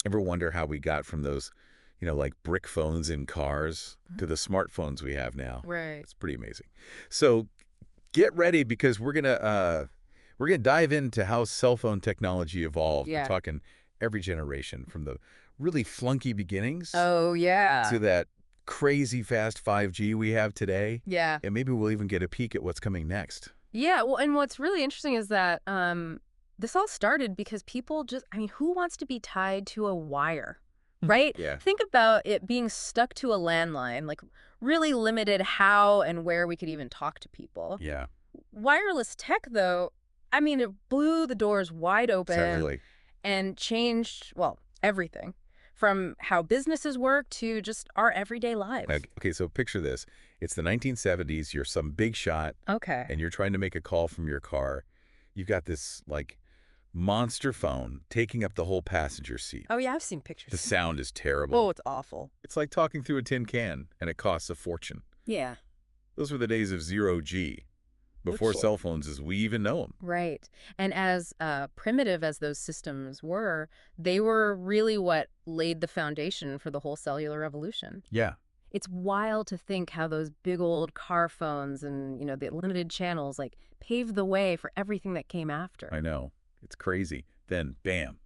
Ever wonder how we got from those, like brick phones in cars to the smartphones we have now? Right. It's pretty amazing. So get ready because we're gonna dive into how cell phone technology evolved. We're Yeah. talking every generation from the really flunky beginnings Oh, yeah. to that crazy fast 5G we have today. Yeah. And maybe we'll even get a peek at what's coming next. Yeah, well, and what's really interesting is that this all started because people just, I mean, who wants to be tied to a wire, right? Yeah. Think about it being stuck to a landline, like really limited how and where we could even talk to people. Yeah. Wireless tech, though, I mean, it blew the doors wide open Certainly. and changed, well, everything from how businesses work to just our everyday lives. Okay, so picture this. It's the 1970s. You're some big shot, Okay. and you're trying to make a call from your car. You've got this, like, monster phone taking up the whole passenger seat. Oh, yeah, I've seen The pictures. sound is terrible. Oh, it's awful. It's like talking through a tin can, and it costs a fortune. Yeah. Those were the days of 0G, before Okay. cell phones as we even know them. Right. And as primitive as those systems were, they were really what laid the foundation for the whole cellular revolution. Yeah. It's wild to think how those big old car phones and, the limited channels like paved the way for everything that came after. I know. It's crazy. Then, bam,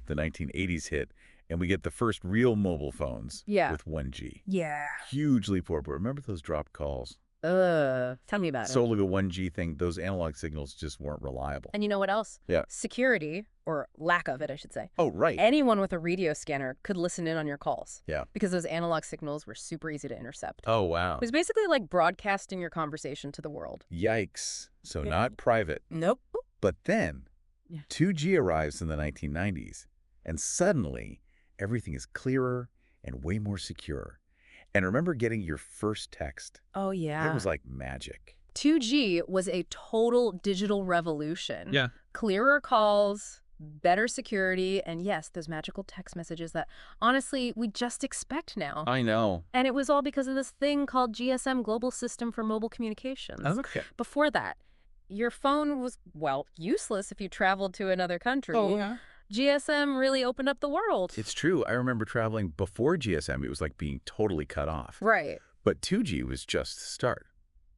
the 1980s hit, and we get the first real mobile phones Yeah. with 1G. Yeah. Huge leap forward. But remember those dropped calls? Tell me about it. So the 1G thing, those analog signals just weren't reliable. And you know what else? Yeah. Security, or lack of it, I should say. Oh, right. Anyone with a radio scanner could listen in on your calls. Yeah. Because those analog signals were super easy to intercept. Oh, wow. It was basically like broadcasting your conversation to the world. Yikes. So Yeah. not private. Nope. But then, Yeah. 2G arrives in the 1990s, and suddenly everything is clearer and way more secure. And remember getting your first text? Oh, yeah. It was like magic. 2G was a total digital revolution. Yeah. Clearer calls, better security, and yes, those magical text messages that, honestly, we just expect now. I know. And it was all because of this thing called GSM, Global System for Mobile Communications. Okay. Before that, your phone was, well, useless if you traveled to another country. Oh, yeah. GSM really opened up the world. It's true. I remember traveling before GSM. It was like being totally cut off. Right. But 2G was just the start.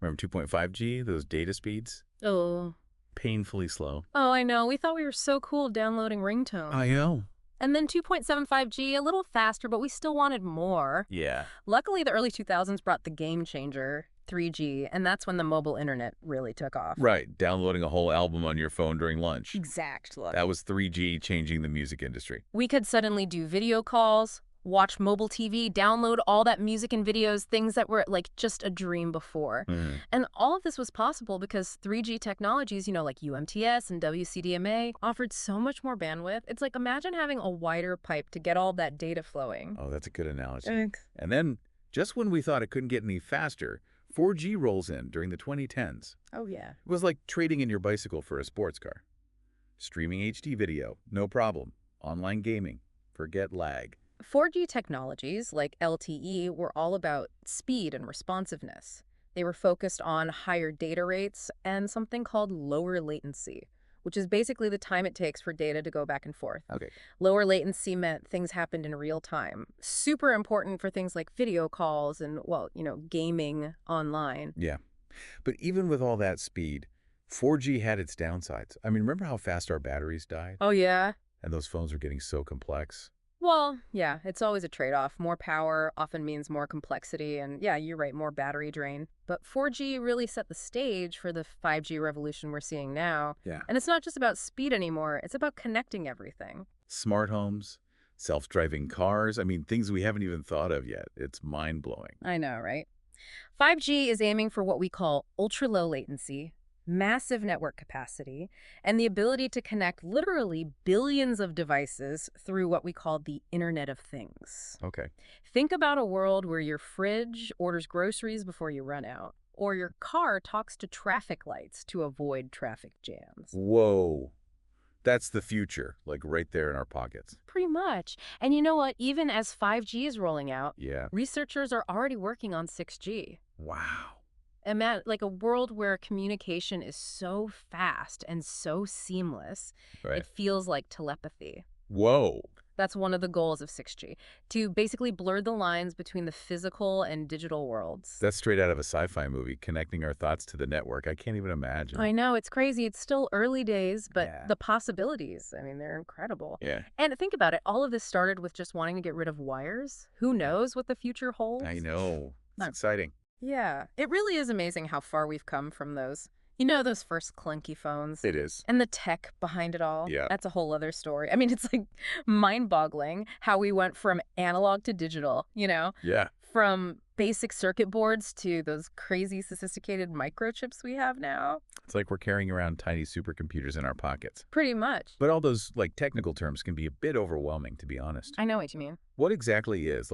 Remember 2.5G, those data speeds? Oh. Painfully slow. Oh, I know. We thought we were so cool downloading ringtones. I know. And then 2.75G, a little faster, but we still wanted more. Yeah. Luckily, the early 2000s brought the game changer, 3G, and that's when the mobile internet really took off. Right. Downloading a whole album on your phone during lunch. Exactly. That was 3G changing the music industry. We could suddenly do video calls, watch mobile TV, download all that music and videos, things that were like just a dream before. Mm. And all of this was possible because 3G technologies, like UMTS and WCDMA, offered so much more bandwidth. It's like, imagine having a wider pipe to get all that data flowing. Oh, that's a good analogy. Thanks. And then, just when we thought it couldn't get any faster, 4G rolls in during the 2010s. Oh, yeah. It was like trading in your bicycle for a sports car. Streaming HD video, no problem. Online gaming, forget lag. 4G technologies, like LTE, were all about speed and responsiveness. They were focused on higher data rates and something called lower latency, which is basically the time it takes for data to go back and forth. Okay. Lower latency meant things happened in real time. Super important for things like video calls and, well, gaming online. Yeah. But even with all that speed, 4G had its downsides. I mean, remember how fast our batteries died? Oh, yeah? And those phones were getting so complex? Well, yeah, it's always a trade-off. More power often means more complexity, and yeah, you're right, more battery drain. But 4G really set the stage for the 5G revolution we're seeing now. Yeah. And it's not just about speed anymore, it's about connecting everything. Smart homes, self-driving cars, I mean, things we haven't even thought of yet. It's mind-blowing. I know, right? 5G is aiming for what we call ultra-low latency, massive network capacity, and the ability to connect literally billions of devices through what we call the Internet of Things. Okay. Think about a world where your fridge orders groceries before you run out, or your car talks to traffic lights to avoid traffic jams. Whoa. That's the future, like right there in our pockets. Pretty much. And you know what? Even as 5G is rolling out, Yeah. researchers are already working on 6G. Wow. Like a world where communication is so fast and so seamless, Right. it feels like telepathy. Whoa. That's one of the goals of 6G, to basically blur the lines between the physical and digital worlds. That's straight out of a sci-fi movie, connecting our thoughts to the network. I can't even imagine. I know, it's crazy. It's still early days, but Yeah. the possibilities, I mean, they're incredible. Yeah. And think about it, all of this started with just wanting to get rid of wires. Who knows what the future holds? I know. It's No. exciting. Yeah, it really is amazing how far we've come from those first clunky phones. It is. And the tech behind it all. Yeah. That's a whole other story. I mean, it's like mind-boggling how we went from analog to digital, Yeah. from basic circuit boards to those crazy sophisticated microchips we have now. It's like we're carrying around tiny supercomputers in our pockets. Pretty much. But all those technical terms can be a bit overwhelming, to be honest. I know what you mean. What exactly is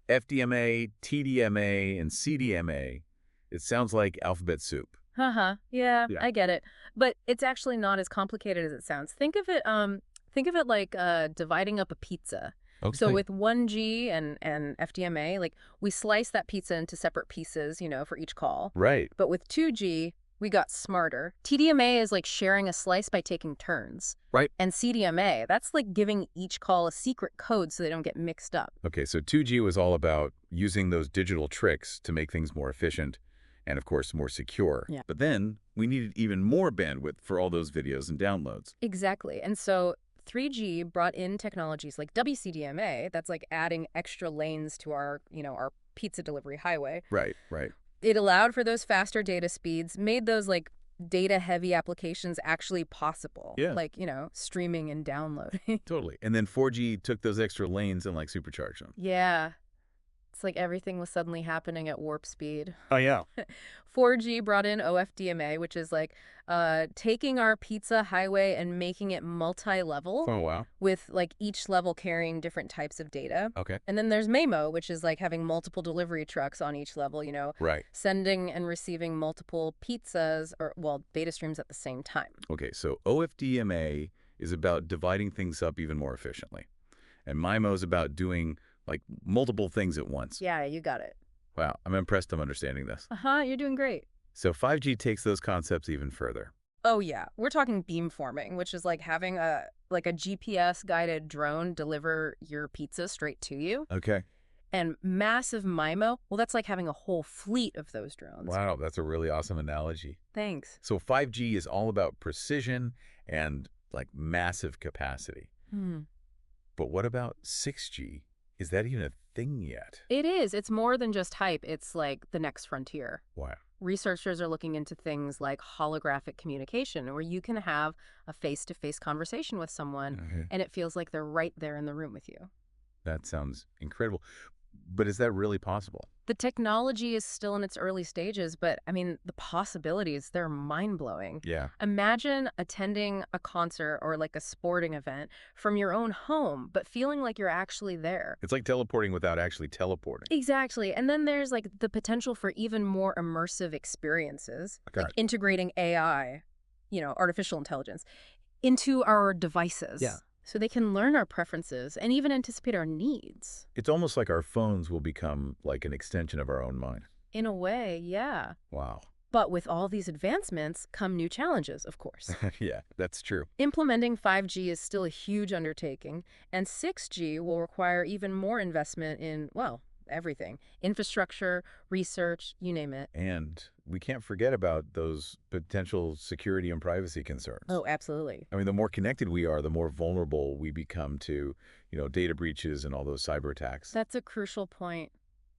FDMA, TDMA, and CDMA? It sounds like alphabet soup. Haha. Yeah, Yeah. I get it. But it's actually not as complicated as it sounds. Think of it like dividing up a pizza. Okay. So with 1G and FDMA, we slice that pizza into separate pieces, for each call. Right. But with 2G, we got smarter. TDMA is like sharing a slice by taking turns. Right. And CDMA, that's like giving each call a secret code so they don't get mixed up. Okay, so 2G was all about using those digital tricks to make things more efficient and, of course, more secure. Yeah. But then we needed even more bandwidth for all those videos and downloads. Exactly. And so 3G brought in technologies like WCDMA, that's like adding extra lanes to our pizza delivery highway. Right, right. It allowed for those faster data speeds, made those data-heavy applications actually possible. Yeah. Streaming and downloading. Totally. And then 4G took those extra lanes and supercharged them. Yeah. It's like everything was suddenly happening at warp speed. Oh, yeah. 4G brought in OFDMA, which is taking our pizza highway and making it multi-level, Oh, wow. with each level carrying different types of data. Okay. And then there's MAMO, which is having multiple delivery trucks on each level, Right. sending and receiving multiple pizzas data streams at the same time. Okay, so OFDMA is about dividing things up even more efficiently. And MIMO is about doing multiple things at once. Yeah, you got it. Wow, I'm impressed I'm understanding this. You're doing great. So 5G takes those concepts even further. Oh, yeah. We're talking beamforming, which is having a GPS-guided drone deliver your pizza straight to you. Okay. And massive MIMO, well, that's like having a whole fleet of those drones. Wow, that's a really awesome analogy. Thanks. So 5G is all about precision and massive capacity. But what about 6G? Is that even a thing yet? It is. It's more than just hype. It's the next frontier. Wow. Researchers are looking into things like holographic communication, where you can have a face-to-face conversation with someone, Okay. and it feels like they're right there in the room with you. That sounds incredible. But is that really possible? The technology is still in its early stages, but I mean, the possibilities, they're mind-blowing. Yeah. Imagine attending a concert or a sporting event from your own home, but feeling like you're actually there. It's like teleporting without actually teleporting. Exactly. And then there's the potential for even more immersive experiences, Got it. integrating AI, artificial intelligence, into our devices. Yeah. So they can learn our preferences and even anticipate our needs. It's almost like our phones will become an extension of our own mind. In a way, yeah. Wow. But with all these advancements come new challenges, of course. Yeah, that's true. Implementing 5G is still a huge undertaking, and 6G will require even more investment in, everything. Infrastructure, research, you name it. And we can't forget about those potential security and privacy concerns. Oh, absolutely. I mean, the more connected we are, the more vulnerable we become to, data breaches and all those cyber attacks. That's a crucial point.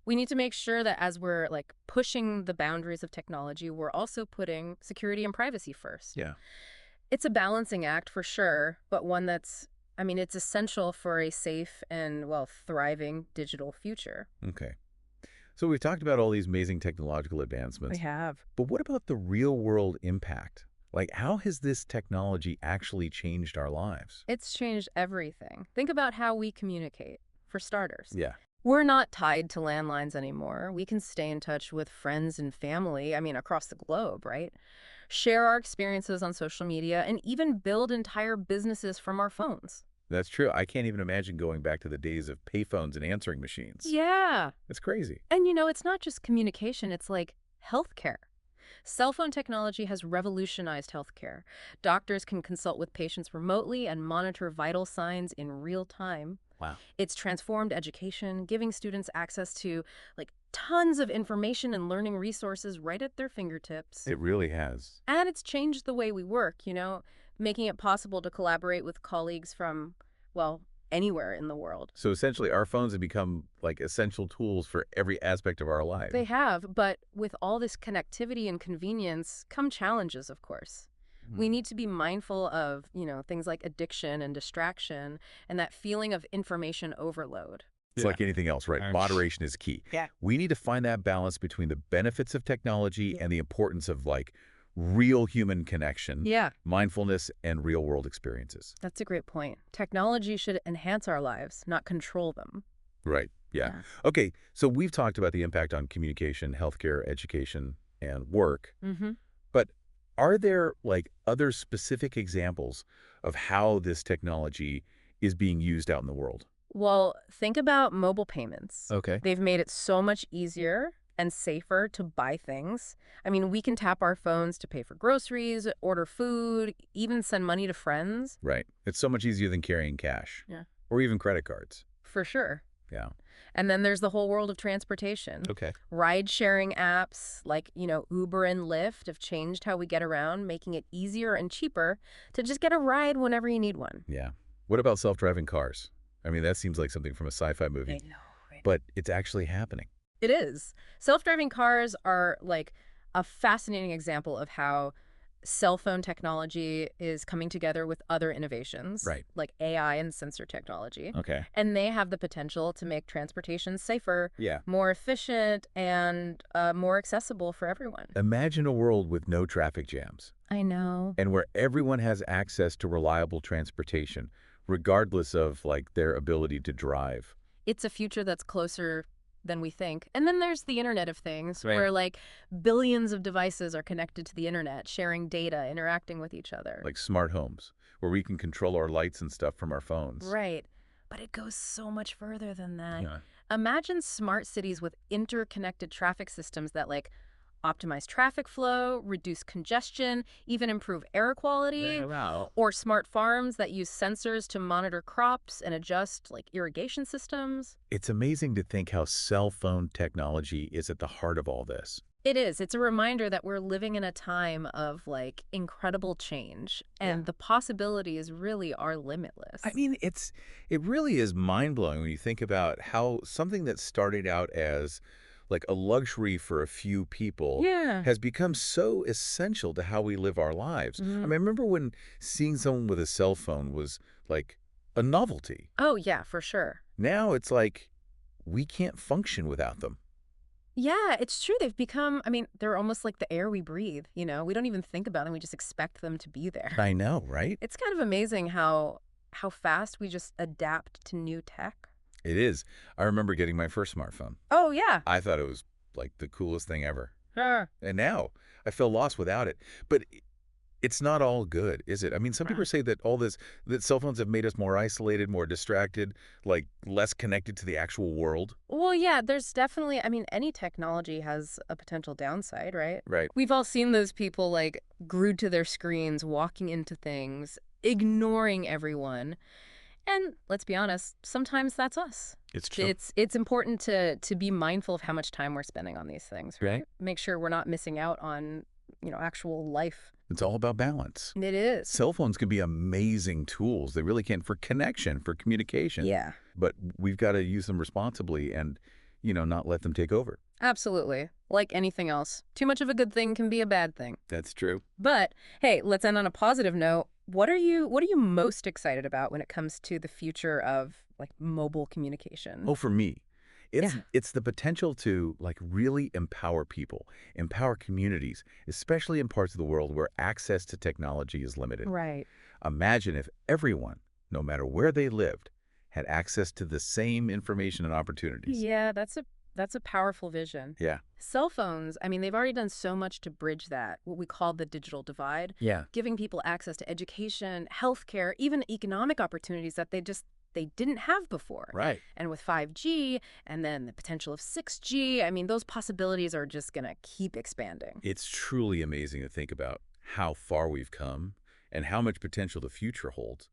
We need to make sure that as we're pushing the boundaries of technology, we're also putting security and privacy first. Yeah. It's a balancing act for sure, but one that's, it's essential for a safe and, thriving digital future. Okay. So we've talked about all these amazing technological advancements. We have. But what about the real world impact? How has this technology actually changed our lives? It's changed everything. Think about how we communicate, for starters. Yeah. We're not tied to landlines anymore. We can stay in touch with friends and family, across the globe, right? Share our experiences on social media and even build entire businesses from our phones. That's true. I can't even imagine going back to the days of payphones and answering machines. Yeah. It's crazy. And it's not just communication, it's healthcare. Cell phone technology has revolutionized healthcare. Doctors can consult with patients remotely and monitor vital signs in real time. Wow. It's transformed education, giving students access to tons of information and learning resources right at their fingertips. It really has. And it's changed the way we work, making it possible to collaborate with colleagues from, well, anywhere in the world. So essentially, our phones have become like essential tools for every aspect of our life. They have, but with all this connectivity and convenience come challenges, of course. We need to be mindful of, things like addiction and distraction and that feeling of information overload. It's like anything else, right? Moderation is key. Yeah. We need to find that balance between the benefits of technology and the importance of real human connection, Yeah, mindfulness, and real-world experiences. that's a great point. Technology should enhance our lives, not control them. Right. Yeah. Okay. So we've talked about the impact on communication, healthcare, education, and work. Mm-hmm. But are there other specific examples of how this technology is being used out in the world? Well, think about mobile payments. Okay. They've made it so much easier and safer to buy things. I mean, we can tap our phones to pay for groceries, order food, even send money to friends. Right. It's so much easier than carrying cash. Yeah. Or even credit cards. For sure. Yeah. And then there's the whole world of transportation. Okay. Ride-sharing apps like, Uber and Lyft have changed how we get around, making it easier and cheaper to just get a ride whenever you need one. Yeah. What about self-driving cars? I mean, that seems like something from a sci-fi movie. I know, right? But it's actually happening. It is. Self-driving cars are a fascinating example of how cell phone technology is coming together with other innovations, Right. like AI and sensor technology. Okay. And they have the potential to make transportation safer, Yeah. more efficient, and more accessible for everyone. Imagine a world with no traffic jams I know. and where everyone has access to reliable transportation, regardless of their ability to drive. It's a future that's closer than we think. And then there's the Internet of Things, Right. where billions of devices are connected to the internet, sharing data, interacting with each other. Like smart homes, where we can control our lights and stuff from our phones. Right. But it goes so much further than that. Yeah. Imagine smart cities with interconnected traffic systems that optimize traffic flow, reduce congestion, even improve air quality. Wow. Or smart farms that use sensors to monitor crops and adjust irrigation systems. It's amazing to think how cell phone technology is at the heart of all this. It is. It's a reminder that we're living in a time of incredible change, and the possibilities really are limitless. I mean, it really is mind-blowing when you think about how something that started out as a luxury for a few people Yeah. has become so essential to how we live our lives. I Mhm. mean, I remember when seeing someone with a cell phone was a novelty. Oh, yeah, for sure. Now it's we can't function without them. Yeah, it's true. They've become, they're almost like the air we breathe, We don't even think about them. We just expect them to be there. I know, right? It's kind of amazing how fast we just adapt to new tech. It is. I remember getting my first smartphone. Oh, yeah. I thought it was the coolest thing ever. Sure. And now I feel lost without it. But it's not all good, is it? I mean, some people say that that cell phones have made us more isolated, more distracted, less connected to the actual world. Well, yeah, there's definitely, any technology has a potential downside, right? Right. We've all seen those people glued to their screens, walking into things, ignoring everyone. And let's be honest, sometimes that's us. It's true. It's important to be mindful of how much time we're spending on these things, right? Right. Make sure we're not missing out on, actual life. It's all about balance. It is. Cell phones can be amazing tools. They really can for connection, for communication. Yeah, But we've got to use them responsibly and, not let them take over. absolutely. Like anything else, too much of a good thing can be a bad thing. That's true. But hey, let's end on a positive note. What are you most excited about when it comes to the future of mobile communication? Oh, for me, it's the potential to really empower people, empower communities, especially in parts of the world where access to technology is limited. Right. Imagine if everyone, no matter where they lived, had access to the same information and opportunities. Yeah, that's a powerful vision. Yeah. Cell phones, they've already done so much to bridge that, what we call the digital divide, Yeah. giving people access to education, healthcare, even economic opportunities that they didn't have before. Right. And with 5G and then the potential of 6G, I mean, those possibilities are just going to keep expanding. It's truly amazing to think about how far we've come and how much potential the future holds.